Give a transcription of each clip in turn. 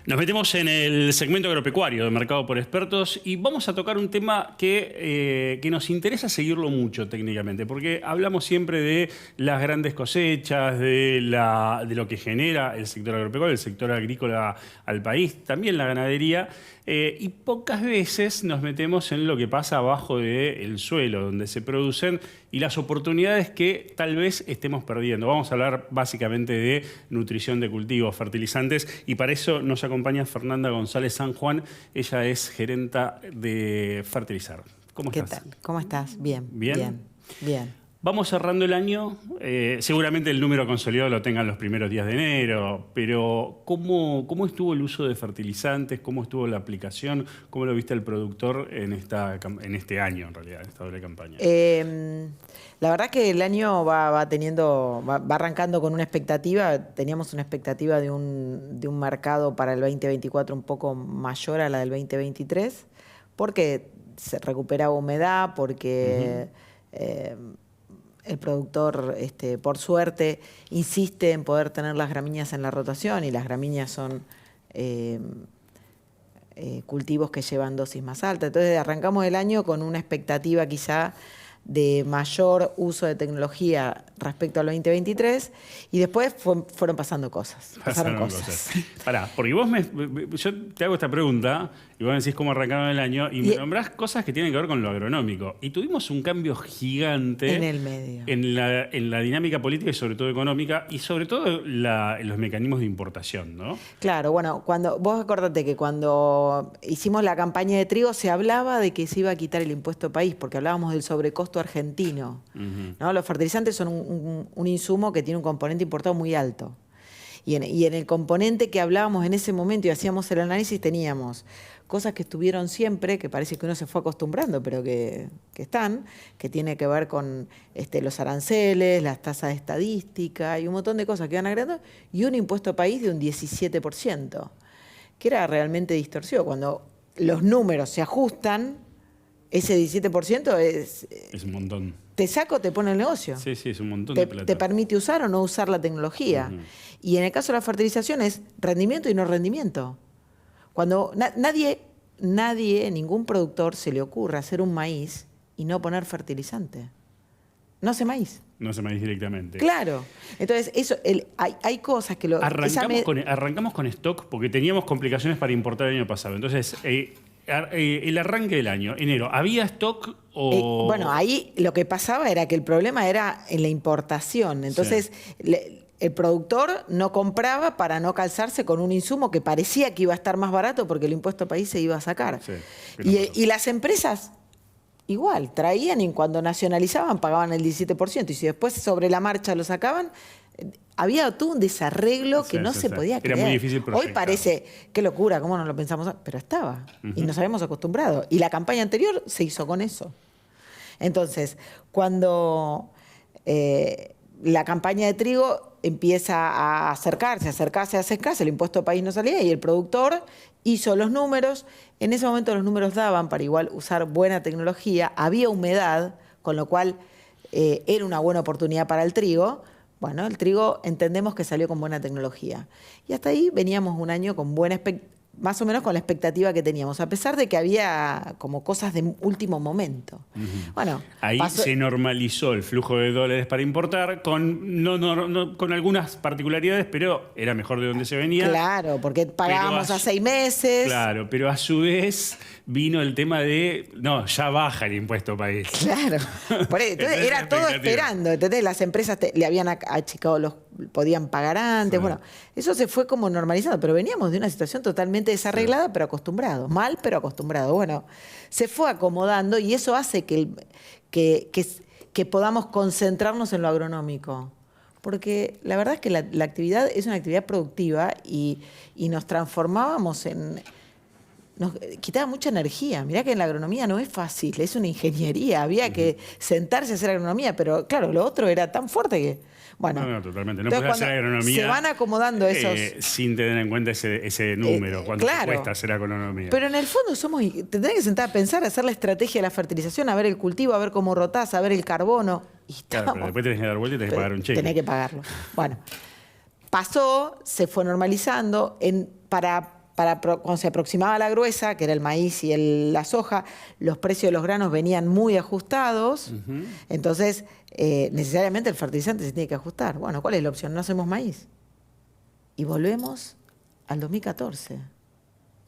Nos metemos en el segmento agropecuario de Mercado por Expertos y vamos a tocar un tema que nos interesa seguirlo mucho técnicamente, porque hablamos siempre de las grandes cosechas, de lo que genera el sector agropecuario, el sector agrícola al país, también la ganadería, y pocas veces nos metemos en lo que pasa abajo del suelo, donde se producen, y las oportunidades que tal vez estemos perdiendo. Vamos a hablar básicamente de nutrición de cultivos, fertilizantes, y para eso nos acompaña Fernanda González San Juan. Ella es gerenta de Fertilizar. ¿Cómo estás? ¿Qué tal? ¿Cómo estás? Bien. ¿Bien? Bien. Vamos cerrando el año. Seguramente el número consolidado lo tengan los primeros días de enero, pero ¿cómo estuvo el uso de fertilizantes? ¿Cómo estuvo la aplicación? ¿Cómo lo viste el productor en este año, en realidad, en esta doble campaña? La verdad que el año va arrancando con una expectativa. Teníamos una expectativa de un mercado para el 2024 un poco mayor a la del 2023, porque se recuperaba humedad, porque el productor, por suerte, insiste en poder tener las gramíneas en la rotación, y las gramíneas son cultivos que llevan dosis más altas. Entonces arrancamos el año con una expectativa quizá de mayor uso de tecnología respecto al 2023, y después fueron pasando cosas. Pasaron cosas. Pará, porque yo te hago esta pregunta y vos me decís cómo arrancaron el año y me nombrás cosas que tienen que ver con lo agronómico. Y tuvimos un cambio gigante en el medio, en la dinámica política y sobre todo económica, y sobre todo en los mecanismos de importación, ¿no? Claro, bueno, vos acordate que cuando hicimos la campaña de trigo se hablaba de que se iba a quitar el impuesto país, porque hablábamos del sobrecosto argentino, ¿no? Los fertilizantes son un insumo que tiene un componente importado muy alto. Y en el componente que hablábamos en ese momento y hacíamos el análisis, teníamos cosas que estuvieron siempre, que parece que uno se fue acostumbrando, pero que están, que tiene que ver con los aranceles, las tasas de estadística y un montón de cosas que van agregando, y un impuesto país de un 17%, que era realmente distorsivo. Cuando los números se ajustan, ese 17% es un montón. Te saca o te pone el negocio. Sí, es un montón de plata. Te permite usar o no usar la tecnología. Y en el caso de la fertilización es rendimiento y no rendimiento. Cuando ningún productor se le ocurre hacer un maíz y no poner fertilizante. No hace maíz. No hace maíz directamente. Claro. Entonces, hay cosas que Arrancamos con stock porque teníamos complicaciones para importar el año pasado. Entonces, el arranque del año, enero, ¿había stock o...? Bueno, ahí lo que pasaba era que el problema era en la importación. Entonces, el productor no compraba para no calzarse con un insumo que parecía que iba a estar más barato porque el impuesto país se iba a sacar. Sí, y las empresas igual traían, y cuando nacionalizaban pagaban el 17%, y si después sobre la marcha lo sacaban, había todo un desarreglo que no se podía creer. Era muy difícil proyectar. Hoy parece, qué locura, cómo no lo pensamos, pero estaba, y nos habíamos acostumbrado. Y la campaña anterior se hizo con eso. Entonces, cuando la campaña de trigo empieza a acercarse, el impuesto país no salía, y el productor hizo los números. En ese momento los números daban para igual usar buena tecnología, había humedad, con lo cual era una buena oportunidad para el trigo. Bueno, el trigo entendemos que salió con buena tecnología. Y hasta ahí veníamos un año con más o menos con la expectativa que teníamos, a pesar de que había como cosas de último momento. Bueno, ahí se normalizó el flujo de dólares para importar con algunas particularidades, pero era mejor de donde se venía. Claro, porque pagábamos a 6 meses. Claro, pero a su vez vino el tema de, ya baja el impuesto país. Claro, entonces era todo esperando, ¿entendés? Las empresas le habían achicado podían pagar antes, Sí. Bueno, eso se fue como normalizando, pero veníamos de una situación totalmente desarreglada, pero acostumbrados, mal, pero acostumbrados. Bueno, se fue acomodando, y eso hace que podamos concentrarnos en lo agronómico. Porque la verdad es que la actividad es una actividad productiva, y nos transformábamos nos quitaba mucha energía. Mirá que en la agronomía no es fácil, es una ingeniería. Había que sentarse a hacer agronomía, pero claro, lo otro era tan fuerte que... Bueno, no, totalmente. No puedes hacer agronomía. Se van acomodando esos... sin tener en cuenta ese número, cuánto cuesta hacer agronomía. Pero en el fondo te tenés que sentar a pensar, a hacer la estrategia de la fertilización, a ver el cultivo, a ver cómo rotás, a ver el carbono. Claro, pero después tenés que dar vuelta y tenés que pagar un cheque. Tenés que pagarlo. Bueno, pasó, se fue normalizando. Para cuando se aproximaba la gruesa, que era el maíz y la soja, los precios de los granos venían muy ajustados. Entonces, necesariamente el fertilizante se tiene que ajustar. Bueno, ¿cuál es la opción? No hacemos maíz. Y volvemos al 2014.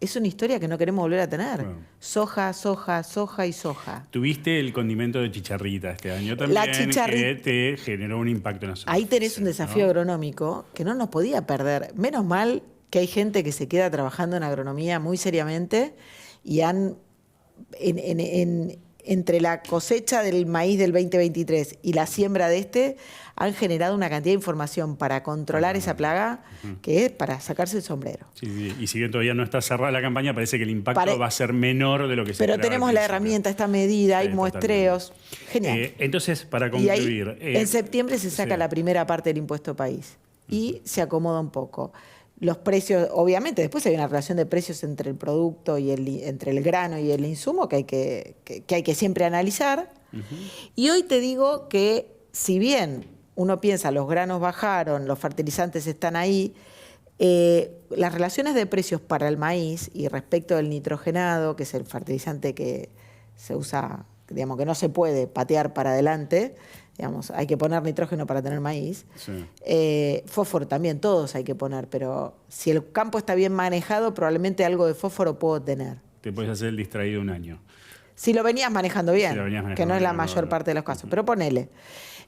Es una historia que no queremos volver a tener. Bueno. Soja, soja, soja y soja. Tuviste el condimento de chicharrita este año también, que te generó un impacto en la superficie. Ahí tenés un desafío agronómico que no nos podía perder. Menos mal que hay gente que se queda trabajando en agronomía muy seriamente y entre la cosecha del maíz del 2023 y la siembra de han generado una cantidad de información para controlar esa plaga que es para sacarse el sombrero. Sí. Y si bien todavía no está cerrada la campaña, parece que el impacto va a ser menor de lo que se esperaba. Pero tenemos la herramienta, esta medida, hay muestreos. Genial. Entonces, para concluir... Y ahí, en septiembre se saca la primera parte del impuesto país y se acomoda un poco. Los precios, obviamente, después hay una relación de precios entre el producto y entre el grano y el insumo que hay que siempre analizar. Y hoy te digo que, si bien uno piensa los granos bajaron, los fertilizantes están ahí, las relaciones de precios para el maíz y respecto del nitrogenado, que es el fertilizante que se usa, digamos, que no se puede patear para adelante, digamos, hay que poner nitrógeno para tener maíz. Sí. Fósforo también, todos hay que poner, pero si el campo está bien manejado, probablemente algo de fósforo puedo tener. Te puedes hacer el distraído un año. Si lo venías manejando bien, que no es la mayor parte de los casos, pero ponele.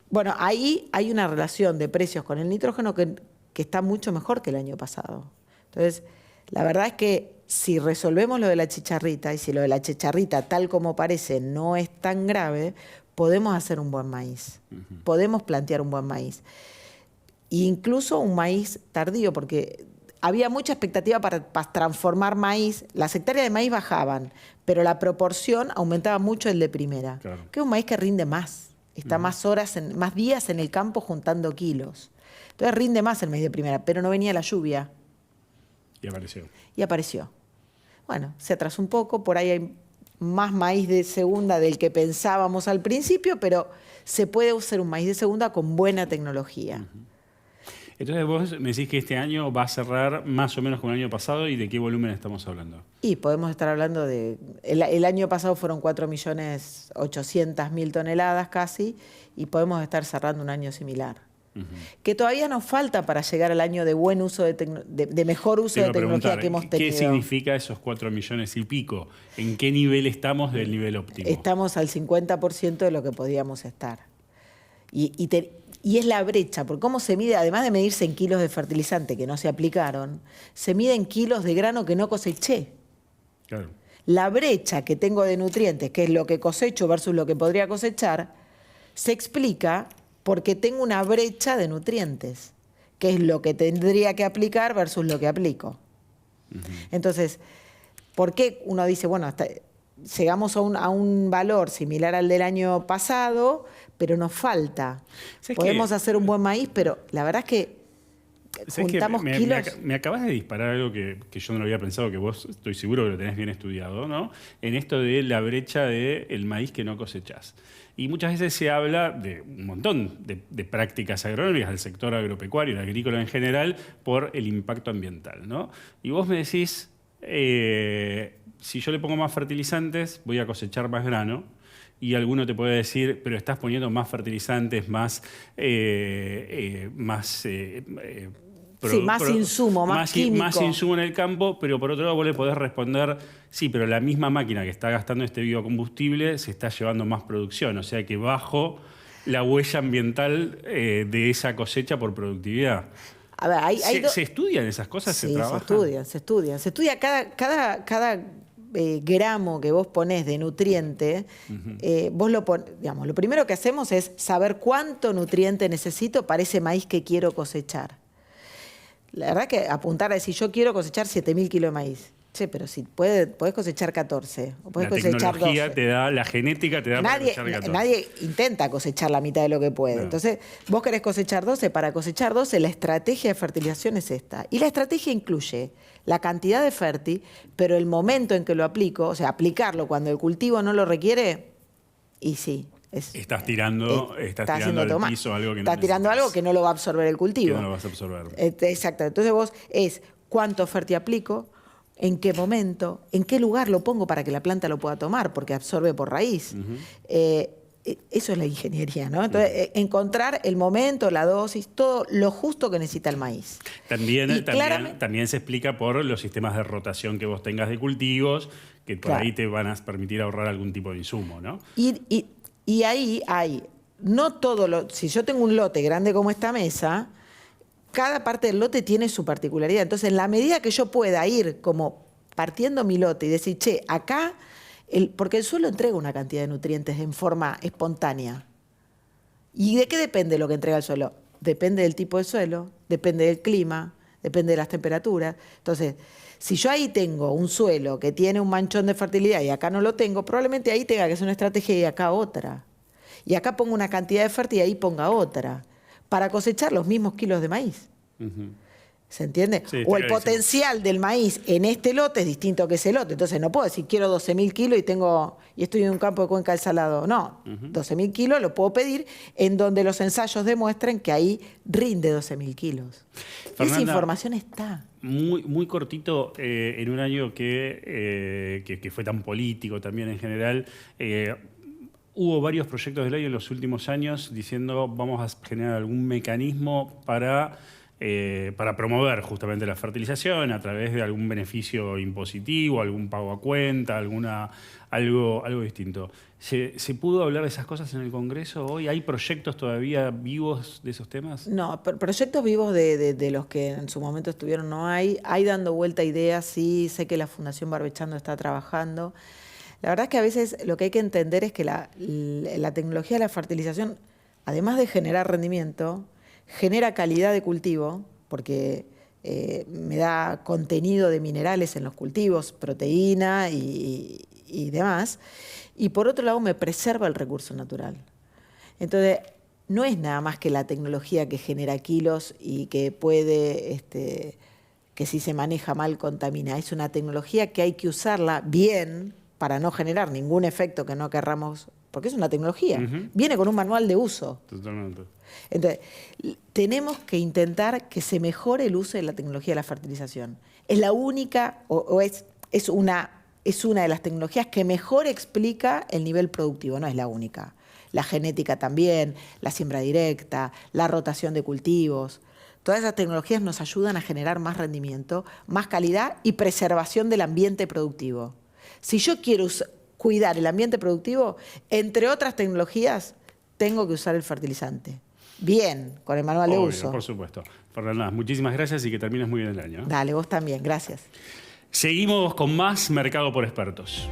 Bueno, ahí hay una relación de precios con el nitrógeno que está mucho mejor que el año pasado. Entonces, la verdad es que si resolvemos lo de la chicharrita, y si lo de la chicharrita, tal como parece, no es tan grave, podemos hacer un buen maíz. Podemos plantear un buen maíz. E incluso un maíz tardío, porque había mucha expectativa para transformar maíz. Las hectáreas de maíz bajaban, pero la proporción aumentaba mucho el de primera. Claro. Que es un maíz que rinde más. Está más horas, más días en el campo juntando kilos. Entonces rinde más el maíz de primera, pero no venía la lluvia. Y apareció. Bueno, se atrasó un poco, por ahí hay más maíz de segunda del que pensábamos al principio, pero se puede usar un maíz de segunda con buena tecnología. Entonces vos me decís que este año va a cerrar más o menos como el año pasado, ¿y de qué volumen estamos hablando? Y podemos estar hablando de... El año pasado fueron 4.800.000 toneladas casi, y podemos estar cerrando un año similar. Que todavía nos falta para llegar al año de buen uso de mejor uso de tecnología que hemos tenido. ¿Qué significa esos 4 millones y pico? ¿En qué nivel estamos del nivel óptimo? Estamos al 50% de lo que podíamos estar. Y es la brecha, porque cómo se mide, además de medirse en kilos de fertilizante que no se aplicaron, se mide en kilos de grano que no coseché. Claro. La brecha que tengo de nutrientes, que es lo que cosecho versus lo que podría cosechar, se explica porque tengo una brecha de nutrientes, que es lo que tendría que aplicar versus lo que aplico. Entonces, ¿por qué uno dice, bueno, llegamos a un valor similar al del año pasado, pero nos falta? Podemos hacer un buen maíz, pero la verdad es que juntamos kilos. Me acabas de disparar algo que yo no lo había pensado, que vos estoy seguro que lo tenés bien estudiado, ¿no? En esto de la brecha del maíz que no cosechás. Y muchas veces se habla de un montón de prácticas agronómicas del sector agropecuario, el agrícola en general, por el impacto ambiental, ¿no? Y vos me decís, si yo le pongo más fertilizantes, voy a cosechar más grano. Y alguno te puede decir, pero estás poniendo más fertilizantes, más insumo, más químico. Más insumo en el campo, pero por otro lado vos le podés responder, sí, pero la misma máquina que está gastando este biocombustible se está llevando más producción, o sea que bajo la huella ambiental de esa cosecha por productividad. A ver, ¿Se estudian esas cosas? Sí, se estudia. Se estudia cada gramo que vos ponés de nutriente, vos digamos, lo primero que hacemos es saber cuánto nutriente necesito para ese maíz que quiero cosechar. La verdad que apuntar a decir, yo quiero cosechar 7.000 kilos de maíz. Che, pero si podés cosechar 14, o podés cosechar 12. La genética te da para cosechar 14. Nadie intenta cosechar la mitad de lo que puede. No. Entonces, vos querés cosechar 12, para cosechar 12 la estrategia de fertilización es esta. Y la estrategia incluye la cantidad de fértil, pero el momento en que lo aplico, o sea, aplicarlo cuando el cultivo no lo requiere, y sí. Estás tirando al piso algo que no estás tirando algo que no lo va a absorber el cultivo. Que no lo vas a absorber. Exacto. Entonces vos es cuánto fértil aplico, en qué momento, en qué lugar lo pongo para que la planta lo pueda tomar, porque absorbe por raíz. Eso es la ingeniería, ¿no? Entonces, encontrar el momento, la dosis, todo lo justo que necesita el maíz. También se explica por los sistemas de rotación que vos tengas de cultivos, que por ahí te van a permitir ahorrar algún tipo de insumo, ¿no? Y ahí hay, no todo si yo tengo un lote grande como esta mesa, cada parte del lote tiene su particularidad. Entonces, en la medida que yo pueda ir como partiendo mi lote y decir, che, acá... porque el suelo entrega una cantidad de nutrientes en forma espontánea. ¿Y de qué depende lo que entrega el suelo? Depende del tipo de suelo, depende del clima, depende de las temperaturas. Entonces, si yo ahí tengo un suelo que tiene un manchón de fertilidad y acá no lo tengo, probablemente ahí tenga que hacer una estrategia y acá otra. Y acá pongo una cantidad de fertilidad y ahí ponga otra, para cosechar los mismos kilos de maíz. ¿Se entiende? Sí, o el potencial del maíz en este lote es distinto que ese lote. Entonces no puedo decir quiero 12.000 kilos y estoy en un campo de Cuenca del Salado. No, 12.000 kilos lo puedo pedir en donde los ensayos demuestren que ahí rinde 12.000 kilos. Fernanda, esa información está. Muy, muy cortito, en un año que fue tan político también en general, hubo varios proyectos de ley en los últimos años diciendo vamos a generar algún mecanismo para promover justamente la fertilización a través de algún beneficio impositivo, algún pago a cuenta, algo distinto. ¿Se pudo hablar de esas cosas en el Congreso hoy? ¿Hay proyectos todavía vivos de esos temas? No, proyectos vivos de los que en su momento estuvieron no hay. Hay dando vuelta ideas, sí, sé que la Fundación Barbechando está trabajando. La verdad es que a veces lo que hay que entender es que la tecnología de la fertilización, además de generar rendimiento, genera calidad de cultivo, porque me da contenido de minerales en los cultivos, proteína y demás. Y por otro lado me preserva el recurso natural. Entonces, no es nada más que la tecnología que genera kilos y que puede, que si se maneja mal contamina. Es una tecnología que hay que usarla bien para no generar ningún efecto que no querramos, porque es una tecnología. Viene con un manual de uso. Totalmente. Entonces, tenemos que intentar que se mejore el uso de la tecnología de la fertilización. Es la única, es una de las tecnologías que mejor explica el nivel productivo, no es la única. La genética también, la siembra directa, la rotación de cultivos. Todas esas tecnologías nos ayudan a generar más rendimiento, más calidad y preservación del ambiente productivo. Si yo quiero cuidar el ambiente productivo, entre otras tecnologías, tengo que usar el fertilizante. Bien, con el manual de uso. Por supuesto. Fernanda, muchísimas gracias y que termines muy bien el año. Dale, vos también. Gracias. Seguimos con más Mercado por Expertos.